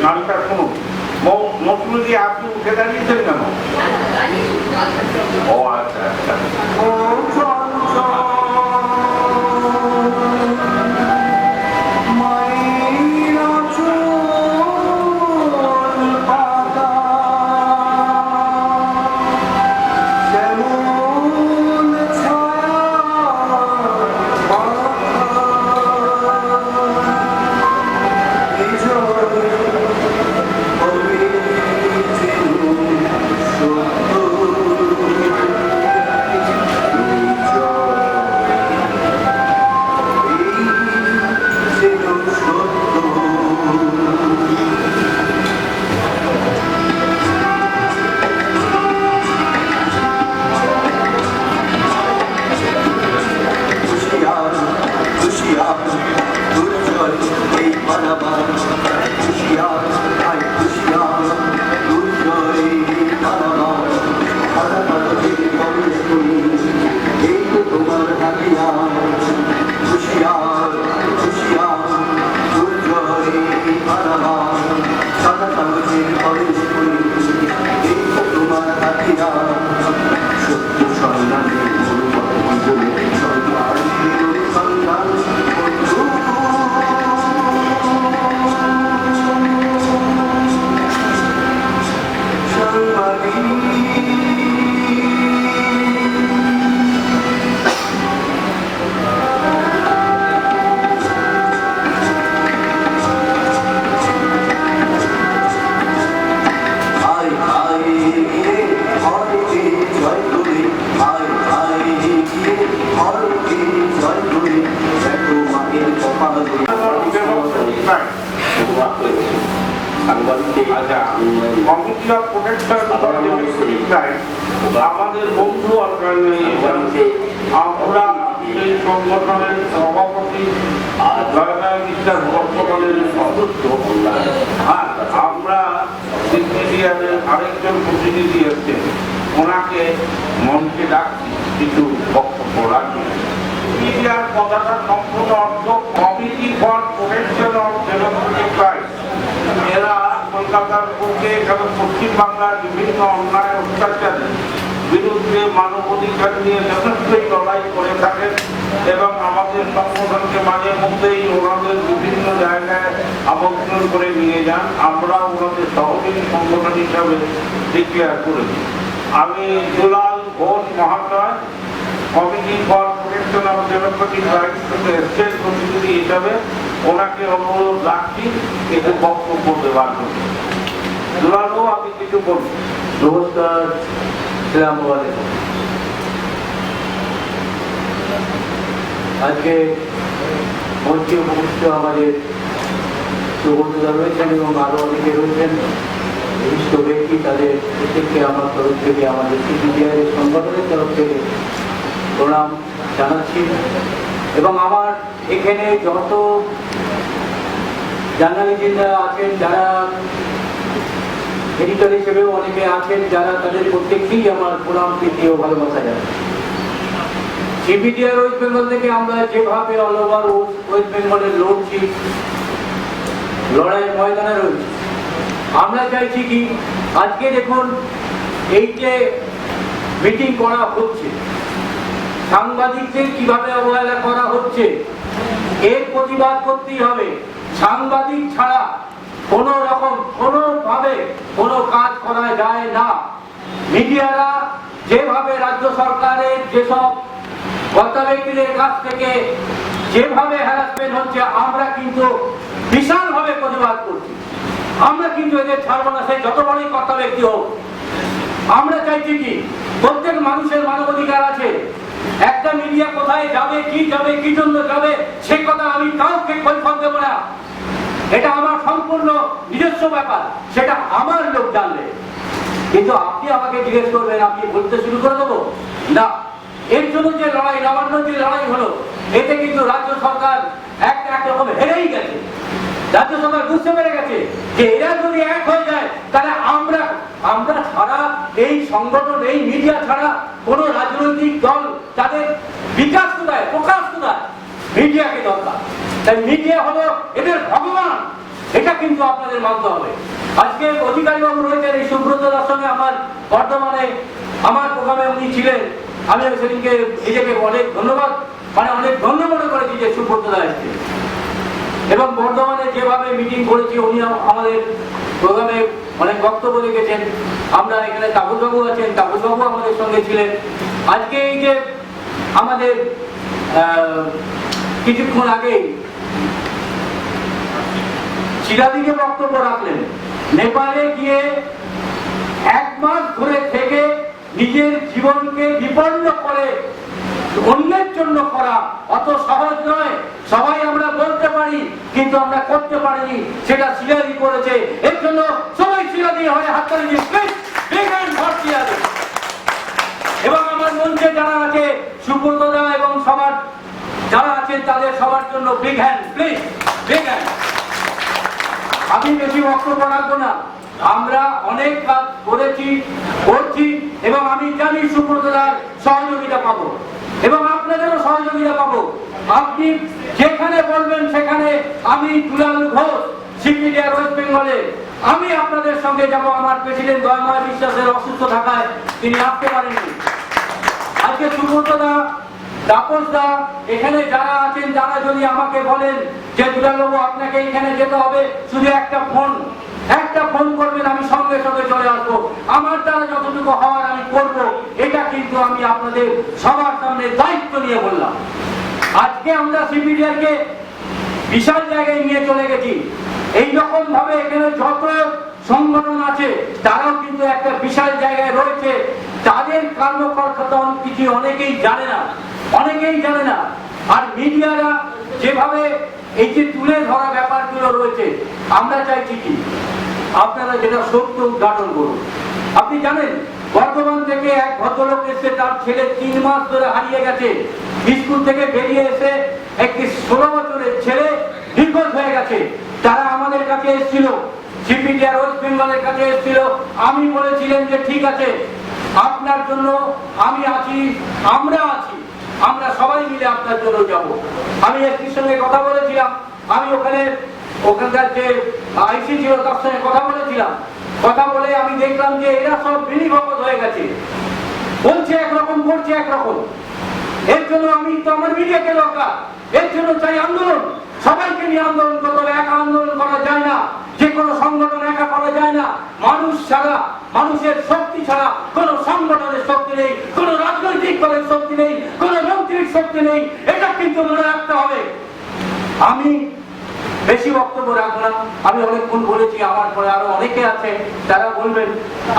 গানটা শুনুন। মৌসুমী আপনি উঠে দাঁড়িয়েছেন কেন? ও আচ্ছা আচ্ছা। আমাদের বন্ধু অর্গানাইজেশন, আমরা এই সংগঠনের সভাপতি জয়নাল বিশ্বাস বর্তমানের সদস্য। আমরা সিপিডিআরের আরেকজন প্রতিনিধি আছেন, ওনাকে মঞ্চে ডাকছি কিছু বক্তব্য রাখবেন। সিপিডিআর কথাটা সম্পূর্ণ অর্থ committee for protection of Democratic rights. এরা কলকাতার পক্ষে পশ্চিমবাংলার বিভিন্ন অন্যায় অত্যাচারের বিরুদ্ধে মানবাধিকার নিয়ে যথেষ্টই লড়াই করে থাকেন এবং আমাদের সংগঠনকে মাঝে মধ্যেই ওনাদের বিভিন্ন জায়গায় আমন্ত্রণ করে নিয়ে যান। আমরা ওনাদের সহযোগী সংগঠন হিসাবে ডিক্লেয়ার করেছি। আমি দুলাল ঘোষ মহাশয় committee for protection of Democratic rights থেকে এসছেন প্রতিনিধি হিসাবে, ওনাকে অনুরোধ রাখছি কিছু বক্তব্য দেওয়ার জন্য। দুলালও আমি কিছু বলছি। নমস্কার, আসসালামু আলাইকুম। আজকে মঞ্চে উপস্থিত আমাদের সুবন্ধুরা রয়েছেন এবং আরো অনেকে রয়েছেন বিশিষ্ট ব্যক্তি, তাদের প্রত্যেককে আমার তরফ থেকে, আমাদের সিপিডিআর সংগঠনের তরফ থেকে প্রণাম জানাচ্ছি। এবং আমার এখানে যত জার্নালিস্টরা আছেন, যারা এডিটর হিসেবেও অনেকে আছেন, যারা তাদের প্রত্যেককেই আমার প্রণাম প্রীতি ও ভালোবাসা জানাই। সিপিডিআর ওয়েস্ট বেঙ্গল থেকে আমরা যেভাবে অল ওভার ওয়েস্ট বেঙ্গলের লড়ছি, লড়াইয়ের ময়দানে রয়েছি, আমরা চাইছি কি আজকে দেখুন এই যে মিটিং করা হচ্ছে, সাংবাদিকদের কিভাবে অবহেলা করা হচ্ছে, এর প্রতিবাদ করতেই হবে। সাংবাদিক ছাড়া কোন রকম কোনোভাবে কোনো কাজ করা যায় না। মিডিয়ারা যেভাবে রাজ্য সরকারের যেসব কর্তা ব্যক্তিদের কাছ থেকে যেভাবে হ্যারাসমেন্ট হচ্ছে, আমরা কিন্তু বিশালভাবে প্রতিবাদ করছি। আমরা কিন্তু এদের ছাড়বো না, সে যত বড়ই কর্তা ব্যক্তি হোক। আমরা চাইছি কি প্রত্যেক মানুষের মানবাধিকার আছে। একটা মিডিয়া কোথায় যাবে, কি জন্য যাবে, সে কথা আমি কাউকে কৈফিয়ত দেব না। এটা আমার সম্পূর্ণ নিজস্ব ব্যাপার, সেটা আমার লোক জানবে। কিন্তু আপনি আমাকে জিজ্ঞেস করবেন, আপনি বলতে শুরু করে দেবো না। এর জন্য যে লড়াই, নবান্ন যে লড়াই হলো, এতে কিন্তু রাজ্য সরকার একরকম হেরেই গেছে। রাজ্য সরকার বুঝতে পেরে গেছে যে এরা যদি এক হয়ে যায়, তাহলে আমরা ছাড়া এই সংগঠন, এই মিডিয়া ছাড়া কোন রাজনৈতিক দল তাদের বিকাশ কোথায়, প্রকাশ কোথায়? মিডিয়াকে দরকার। তাই মিডিয়া হলো এদের ভগবান। এটা কিন্তু আপনাদের মানতে হবে। আজকে অধিকারী বাবু রয়েছেন, এই সুব্রত দার সঙ্গে আমার বর্তমানে আমার প্রোগ্রামে উনি ছিলেন। আমি সেদিনকে নিজেকে অনেক ধন্যবাদ অনেক ধন্য মনে করেছি যে সুব্রত দা এসছে, এবং বর্ধমানে যেভাবে মিটিং করেছি উনি আমাদের প্রোগ্রামে অনেক বক্তব্য রেখেছেন। আমরা এখানে তাপসবাবু আছেন, তাপসবাবু আমাদের সঙ্গে ছিলেন। আজকে এই যে আমাদের কিছুক্ষণ আগেই চিরাদিকে বক্তব্য রাখলেন, নেপালে গিয়ে 1 মাস ধরে থেকে নিজের জীবনকে বিপন্ন করে অন্যের জন্য করা অত সহজ নয়। সবাই আমরা বলতে পারি, কিন্তু আমরা করতে পারিনি, সেটা শিলাদি করেছে। এর জন্য সবাই শিলাদি হয়ে হাত তালি দিয়ে এবং আমার মঞ্চে যারা আছে সুব্রত দা এবং সবার যারা আছেন তাদের সবার জন্য big hand, please big hand. আমি বেশি বক্তব্য রাখবো না, আমরা অনেক কাজ করেছি করছি, এবং আমি জানি সুব্রতদার সহযোগিতা পাবো এবং আপনাদেরও সহযোগিতা পাবো। আপনি যেখানে বলবেন সেখানে আমি দুলাল ঘোষ, সিপিডিআর ওয়েস্ট বেঙ্গলে, আমি আপনাদের সঙ্গে যাব। আমার প্রেসিডেন্ট দয়াময় বিশ্বাসের অসুস্থ থাকায় তিনি আসতে পারেননি। আজকে সুব্রতদা, তাপসদা, এখানে যারা আছেন, যারা যদি আমাকে বলেন যে দুলালবাবু আপনাকে এখানে যেতে হবে, শুধু একটা ফোন করবেন, আমি সঙ্গে সঙ্গে চলে আসবো। আমার দ্বারা যতটুকু হওয়ার আমি করবো। এটা কিন্তু আমি আপনাদের সবার সামনে দায়িত্ব নিয়ে বললাম। আজকে আমরা সিপিডিআর কে বিশাল জায়গায় নিয়ে চলে গেছি। এইরকম ভাবে এখানে যত সংগঠন আছে তারাও কিন্তু একটা বিশাল জায়গায় রয়েছে। তাদের কর্মকর্তা কিছু অনেকেই জানে না। আর মিডিয়ারা যেভাবে এই যে তুলে ধরা ব্যাপারগুলো রয়েছে, আমরা চাইছি কি আপনারা যেটা সত্য উদ্ঘাটন করুন। আপনি জানেন বর্ধমান থেকে এক ভদ্রলোক এসে, তার ছেলে 3 মাস ধরে হারিয়ে গেছে। স্কুল থেকে বেরিয়ে এসে একটি 16 বছরের ছেলে নিখোঁজ হয়ে গেছে। তারা আমাদের কাছে এসেছিল, সিপিডিআর ওয়েস্ট বেঙ্গলের কাছে এসেছিল। আমি বলেছিলেন যে ঠিক আছে, আপনার জন্য আমি আছি, আমরা সবাই মিলে আপনার জন্য যাব। আমি এসপির সঙ্গে কথা বলেছিলাম, আমি ওখানকার যে আইসি ছিল তার সঙ্গে কথা বলেছিলাম। কথা বলে আমি দেখলাম যে এরা সব বিনিভগত হয়ে গেছে, বলছে একরকম, করছে একরকম। এর জন্য আমি তো আমার মিডিয়াকে দরকার, এর জন্য চাই আন্দোলন। সবাইকে নিয়ে আন্দোলন করতে হবে, একা আন্দোলন করা যায় না। যে কোনো সংগঠন একা করা যায় না। মানুষ ছাড়া, মানুষের শক্তি ছাড়া কোন সংগঠনের শক্তি নেই, কোন রাজনৈতিক দলের শক্তি নেই, কোন মন্ত্রীর শক্তি নেই। এটা কিন্তু মনে রাখতে হবে। আমি বেশি বক্তব্য রাখবো না, আমি অনেকক্ষণ বলেছি, আমার পরে আরো অনেকে আছে তারা বলবেন।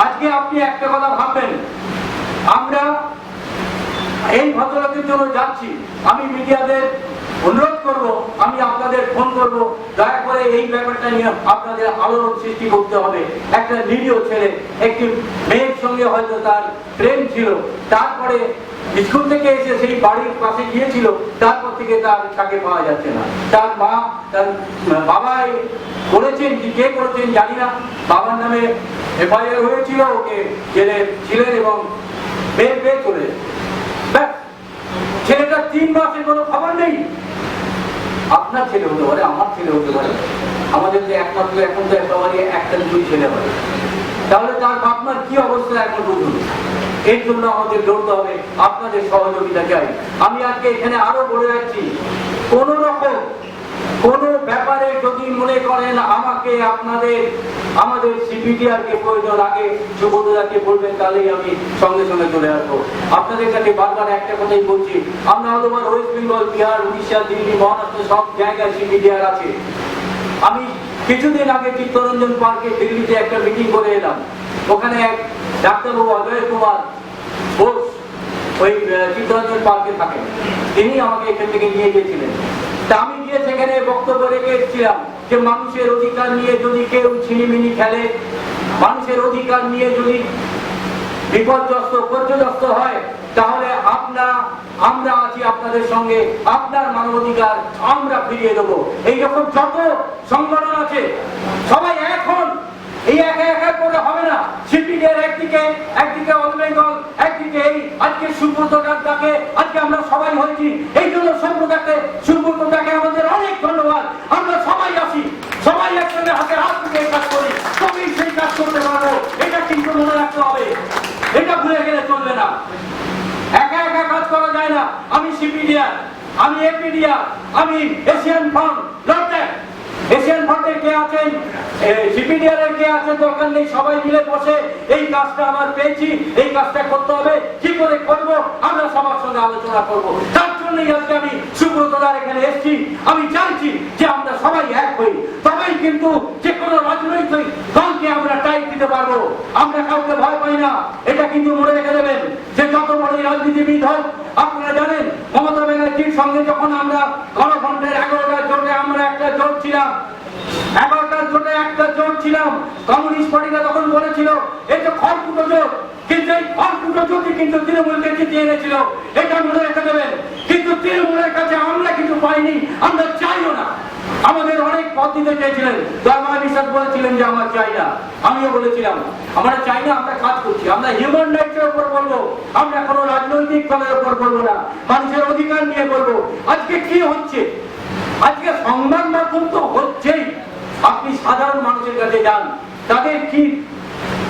আজকে আপনি একটা কথা ভাববেন, আমরা এই ভদ্রলোকের জন্য যাচ্ছি। আমি মিডিয়াদের অনুরোধ করব, আমি আপনাদের ফোন করব, দয়া করে এই ব্যাপারটা নিয়ে আপনাদের আলোড়ন সৃষ্টি করতে হবে। একটা নিরীহ ছেলে, একটি মেয়ের সঙ্গে হয়তো তার প্রেম ছিল, তারপরে স্কুল থেকে এসে সেই বাড়ির পাশে গিয়েছিল, তারপর থেকে তাকে পাওয়া যাচ্ছে না। তার মা, তার বাবাই করেছেন, কে করেছেন জানি না, বাবার নামে এফআইআর হয়েছিল, ওকে জেলে ছিলেন এবং বের চলে। ছেলেটা 3 মাসের কোনো খবর নেই। আপনার ছেলে হতে পারে, আমার ছেলে হতে পারে, আমাদের যে একমাত্র এখন তো একেবারে একটা 2 ছেলে হয়, তাহলে তার বাপমার কি অবস্থা এখন বুঝুন। এর জন্য আমাদের লড়তে হবে, আপনাদের সহযোগিতা চাই। আমি আজকে এখানে আরো বলে যাচ্ছি, কোন রকম কোন ব্যাপারে যদি মনে করেন আমাকে আমাদের সিপিডিআর কে প্রয়োজন, আগে সুব্রতদাকে বলবেন, তাহলেই আমি সঙ্গে সঙ্গে চলে আসবো। আপনাদের কাছে বারবার একটা কথাই বলছি, আমরা হয়তো ওয়েস্ট বেঙ্গল, বিহার, উড়িষ্যা, দিল্লি, মহারাষ্ট্র সব জায়গায় সিপিডিআর আছে। আমি কিছুদিন আগে চিত্তরঞ্জন পার্কে দিল্লিতে একটা মিটিং করে এলাম। ওখানে এক ডাক্তারবাবু অজয় কুমার বোস ওই চিত্তরঞ্জন পার্কে থাকেন, তিনি আমাকে এখান থেকে নিয়ে গিয়েছিলেন। তা আমি গিয়ে সেখানে বক্তব্য রেখে এসেছিলাম যে মানুষের অধিকার নিয়ে যদি কেউ ছিনিমিনি খেলে, মানুষের অধিকার নিয়ে যদি বিপর্যস্ত পর্যদস্ত হয়, তাহলে আমরা আছি আপনাদের সঙ্গে, আপনার মানবাধিকার আমরা ফিরিয়ে দেবো। এইরকম যত সংগঠন আছে সবাই এখন এই একা করে হবে না। সিপিডিআর একদিকে অল বেঙ্গল, একদিকে এই আজকে সুব্রতদার ডাকে আজকে আমরা সবাই হয়েছি। এই জন্য সুব্রতদাকে আমাদের অনেক ধন্যবাদ। আমরা সবাই আসি, সবাই একসঙ্গে হাতে হাত মিলিয়ে কাজ করি, তবেই সেই কাজ করতে পারবো। এটা কিন্তু মনে রাখতে হবে, এটা ভুলে গেলে চলবে না। একা একা কাজ করা যায় না। আমি সিপিডিআর, আমি এপিডিআর, আমি এশিয়ান ফান্ড, এশিয়ান ফান্ডে কে আছেন, সিপিডিআর এর কে আছেন, দরকার নেই, সবাই মিলে বসে এই কাজটা আমার পেয়েছি, এই কাজটা করতে হবে, কি করে করব আমরা সবার সঙ্গে আলোচনা করব। তার জন্যই আজকে আমি সুব্রতদার এখানে এসেছি। আমি চাইছি যে আমরা সবাই এক হই, তবেই কিন্তু যে কোনো রাজনৈতিক দলকে আমরা টাইট দিতে পারবো। আমরা কাউকে ভয় পাই না, এটা কিন্তু মনে রেখে দেবেন। যে যত বড়ই রাজনীতিবিদ হোক, আপনারা জানেন মমতা ব্যানার্জির সঙ্গে যখন আমরা গণফ্রন্টের 11টা জোটে আমরা একটা জোট ছিলাম, 11টার জোটে একটা জোট ছিলাম, কমিউনিস্ট পার্টিরা তখন বলেছিল এই যে খড়কুটো জোট, কিন্তু এই খড়কুটো জোটই কিন্তু তৃণমূলকে জিতিয়ে এনেছিল, এটা মনে রেখে দেবেন। কিন্তু তৃণমূলের কাছে আমরা কিছু পাইনি, আমরা চাইও না। আমাদের অনেক পদ দিতে চেয়েছিলেন, দরবার বিশ্বাস বলেছিলেন যে আমার চাই না, আমিও বলেছিলাম আমরা চাই না। আমরা কাজ করছি, আমরা হিউম্যান রাইটসের উপর বলবো, আমরা কোনো রাজনৈতিক দলের উপর বলবো না, মানুষের অধিকার নিয়ে বলবো। আজকে কি হচ্ছে, আজকে সংবাদ মাধ্যম তো হচ্ছেই। আপনি সাধারণ মানুষের কাছে যান, তাদের কি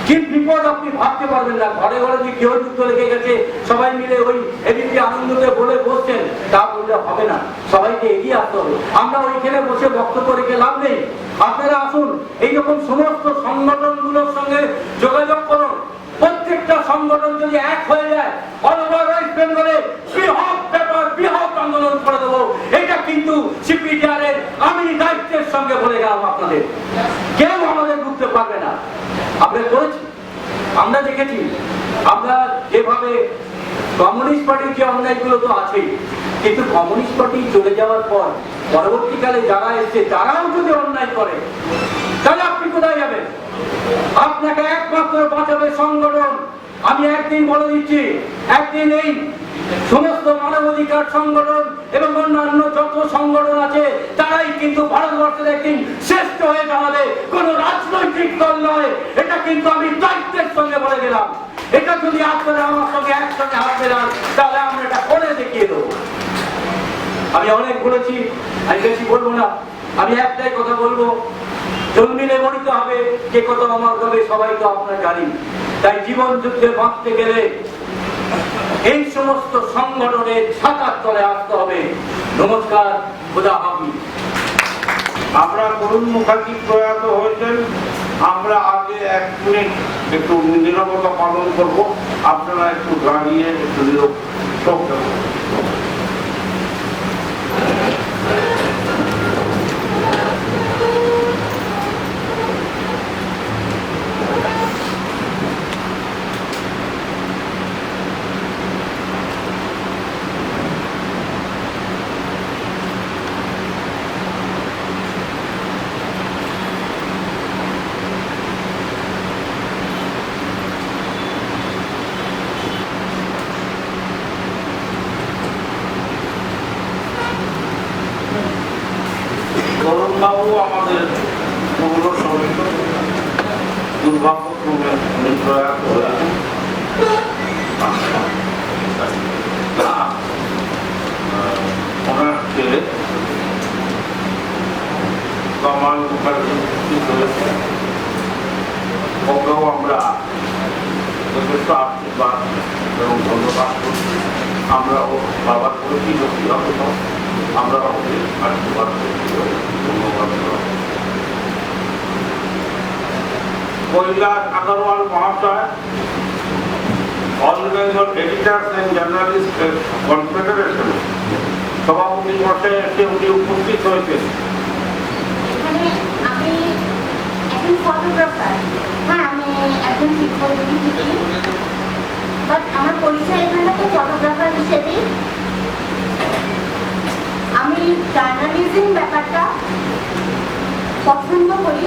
কি বিপদ আপনি ভাবতে পারবেন না। ঘরে ঘরে যে গৃহযুদ্ধ লেগে গেছে, সবাই মিলে ওই এদিকে আনন্দতে বলে বসছেন, তা বললে হবে না, সবাইকে এগিয়ে আসতে হবে। আমরা ওইখানে বসে বক্তব্য রেখে লাভ নেই। আপনারা আসুন, এইরকম সমস্ত সংগঠনগুলোর সঙ্গে যোগাযোগ করুন। প্রত্যেকটা সংগঠন যদি এক হয়ে যায়, অল ওভার ওয়েস্ট বেঙ্গলে বৃহৎ ব্যাপার, বৃহৎ আন্দোলন করে দেবো। এটা কিন্তু সিপিডিআর এর আমি দায়িত্বের সঙ্গে বলে গেলাম আপনাদের, কেউ আমাদের রুখতে পারবে না। আমরা করেছি, আমরা দেখেছি, আমরা যেভাবে কমিউনিস্ট পার্টির যে অন্যায়গুলো তো আছেই, কিন্তু কমিউনিস্ট পার্টি চলে যাওয়ার পর পরবর্তীকালে যারা এসছে তারাও যদি অন্যায় করে, তাহলে আপনি কোথায় যাবেন? আপনাকে একমাত্র বাঁচাবে সংগঠন। আমি একদিন বলে দিচ্ছি, একদিন এই সমস্ত মানবাধিকার সংগঠন এবং অন্যান্য যত সংগঠন আছে তারাই কিন্তু ভারতবর্ষের একদিন শ্রেষ্ঠ হয়ে দাঁড়াবে, কোন রাজনৈতিক দল নয়। এটা কিন্তু আমি দায়িত্বের সঙ্গে বলে গেলাম। এটা যদি আপনারা আমার সঙ্গে একসঙ্গে হাত মেলান, তাহলে আমরা এটা করে দেখিয়ে দেবো। আমি অনেক বলেছি, আমি বেশি বলবো না। আমি একটাই কথা বলবো, জন্মিলে মরিতে হবে, যে কথা আমার হবে সবাই তো আপনারা জানি। তাই জীবন যুদ্ধে বাঁচতে গেলে এই সমস্ত সংগঠনের ছাতার তলে আসতে হবে। নমস্কার, খোদা হাফেজ। আমরা করুণ মুখার্জি প্রয়াত হয়েছেন। আমরা আগে 1 মিনিট একটু নীরবতা পালন করব। আপনারা একটু দাঁড়িয়ে একটু নীরব শোক দেবেন। বাবু আমাদের পৌর সমিতি দুর্ভাগ্যক্রমে প্রয়াত হয়েছে। ওনার ছেলে কামাল মুখার্জি হয়েছে। ওকেও আমরা যথেষ্ট আশীর্বাদ এবং ধন্যবাদ করছি। আমরা ও বাবার প্রতি ব্যক্তিগত আমরা ওকে আশীর্বাদ করছি, ধন্যবাদ। কৈলাস আগরওয়াল মহাশয়, all Bengal editors and journalist confederation সভাপতি বসে এসে উনি উপস্থিত হয়েছেন। আমি একজন ফটোগ্রাফার, হ্যাঁ আমি একজন শিক্ষার্থী থেকে, বাট আমার পরিচয় এখানে তো ফটোগ্রাফার হিসেবেই। আমি জার্নালিজম ব্যাপারটা পছন্দ করি।